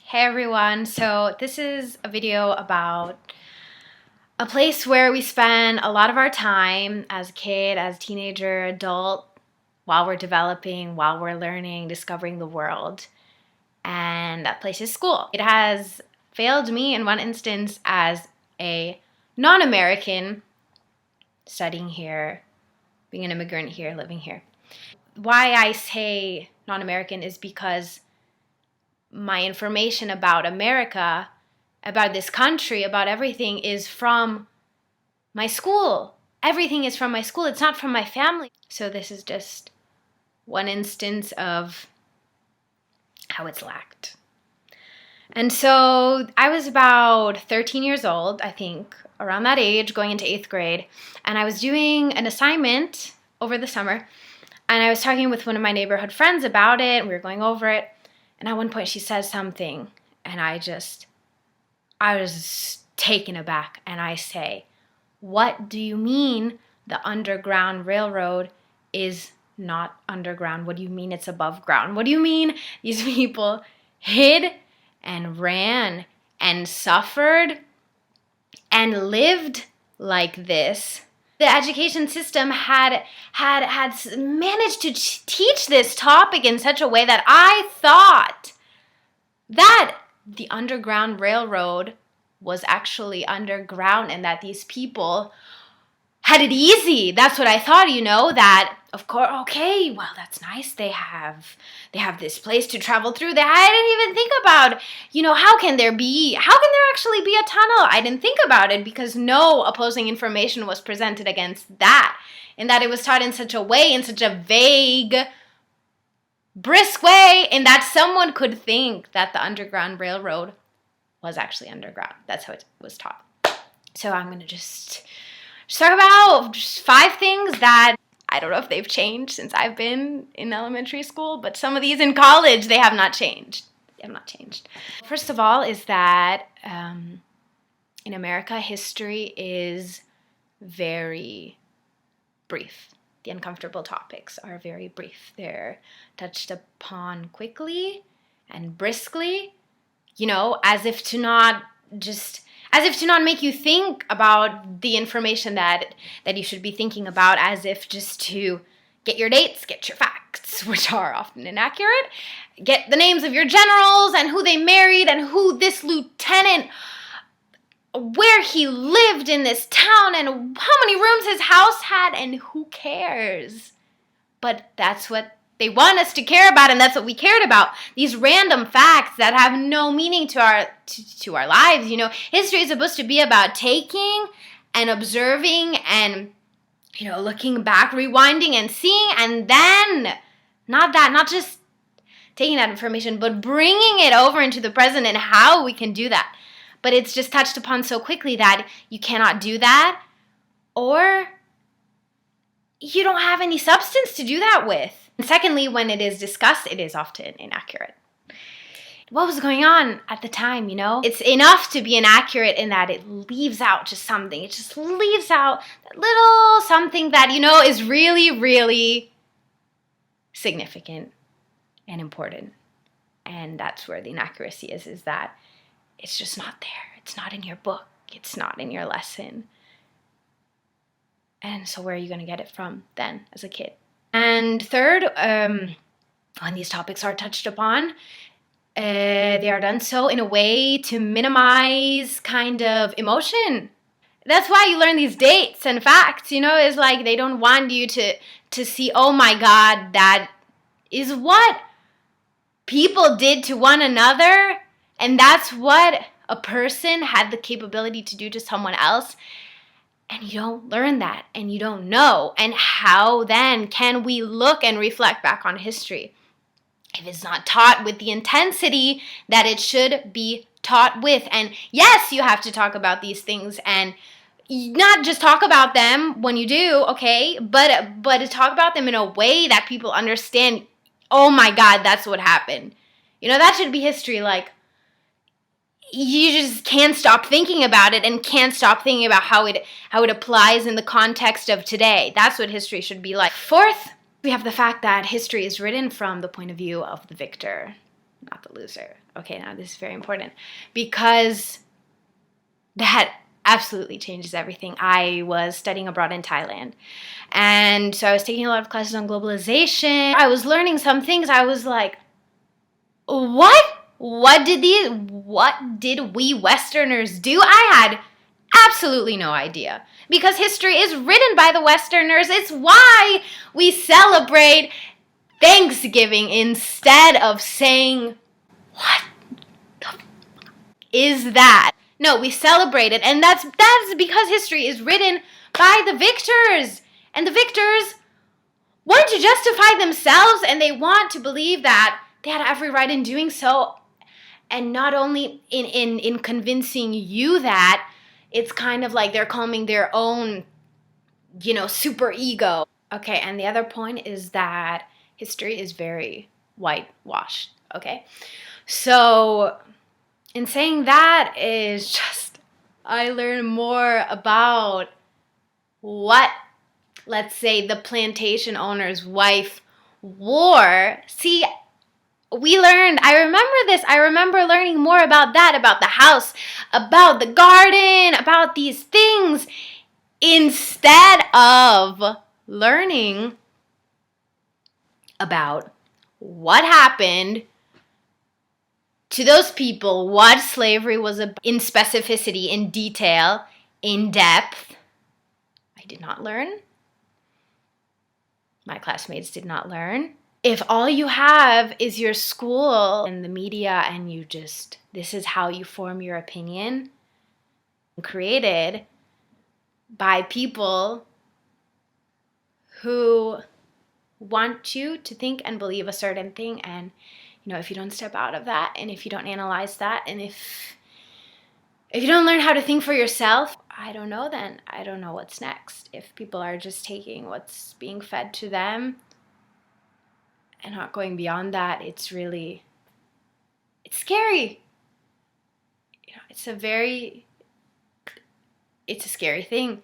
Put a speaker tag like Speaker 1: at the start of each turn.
Speaker 1: Hey everyone, so this is a video about a place where we spend a lot of our time as a kid, as a teenager, adult, while we're developing, while we're learning, discovering the world. And that place is school. It has failed me in one instance as a non-American studying here, being an immigrant here, living here. Why I say non-American is because my information about America, about this country, about everything is from my school. Everything is from my school. It's not from my family. So this is just one instance of how it's lacked. And so I was about 13 years old, I think, around that age, going into 8th grade. And I was doing an assignment over the summer. And I was talking with one of my neighborhood friends about it. And we were going over it. And at one point she said something. And I was taken aback. And I say, what do you mean the Underground Railroad is not underground? What do you mean it's above ground? What do you mean these people hid and ran and suffered and lived like this? The education system had managed to teach this topic in such a way that I thought that the Underground Railroad was actually underground and that these people had it easy. That's what I thought, that of course, okay, well, that's nice. They have this place to travel through. I didn't even think about, how can there actually be a tunnel? I didn't think about it because no opposing information was presented against that, and that it was taught in such a way, in such a vague, brisk way, and that someone could think that the Underground Railroad was actually underground. That's how it was taught. So I'm going to just talk about just 5 things that I don't know if they've changed since I've been in elementary school, but some of these in college, they have not changed. First of all is that in America, history is very brief. The uncomfortable topics are very brief. They're touched upon quickly and briskly, as if to not make you think about the information that you should be thinking about, as if just to get your dates, get your facts, which are often inaccurate, get the names of your generals and who they married and who this lieutenant, where he lived in this town and how many rooms his house had, and who cares? But that's what they want us to care about, and that's what we cared about. These random facts that have no meaning to our lives. History is supposed to be about taking and observing and, looking back, rewinding and seeing, and then not just taking that information, but bringing it over into the present and how we can do that. But it's just touched upon so quickly that you cannot do that, or you don't have any substance to do that with. And secondly, when it is discussed, it is often inaccurate. What was going on at the time, It's enough to be inaccurate in that it leaves out just something. It just leaves out that little something that, is really, really significant and important. And that's where the inaccuracy is that it's just not there. It's not in your book. It's not in your lesson. And so where are you going to get it from then as a kid? And third, when these topics are touched upon, they are done so in a way to minimize kind of emotion. That's why you learn these dates and facts, it's like they don't want you to see, oh my God, that is what people did to one another, and that's what a person had the capability to do to someone else. And you don't learn that, and you don't know. And how then can we look and reflect back on history if it's not taught with the intensity that it should be taught with? And yes, you have to talk about these things, and not just talk about them when you do, okay, but to talk about them in a way that people understand, oh my God, that's what happened. That should be history. Like, you just can't stop thinking about it and can't stop thinking about how it applies in the context of today. That's what history should be like. Fourth, we have the fact that history is written from the point of view of the victor, not the loser. Okay, now this is very important because that absolutely changes everything. I was studying abroad in Thailand, and so I was taking a lot of classes on globalization. I was learning some things. I was like, what? What did we Westerners do? I had absolutely no idea. Because history is written by the Westerners. It's why we celebrate Thanksgiving instead of saying, what the f- is that? No, we celebrate it, and that's because history is written by the victors. And the victors want to justify themselves, and they want to believe that they had every right in doing so. And not only in convincing you that, it's kind of like they're calming their own, super ego. Okay, and the other point is that history is very whitewashed, okay? So, in saying that is just, I learned more about what, let's say, the plantation owner's wife wore. See, I remember learning more about that, about the house, about the garden, about these things, instead of learning about what happened to those people, what slavery was about, in specificity, in detail, in depth. I did not learn. My classmates did not learn. If all you have is your school and the media, and this is how you form your opinion, created by people who want you to think and believe a certain thing, and if you don't step out of that, and if you don't analyze that, and if you don't learn how to think for yourself, I don't know what's next. If people are just taking what's being fed to them and not going beyond that, it's scary. It's a scary thing.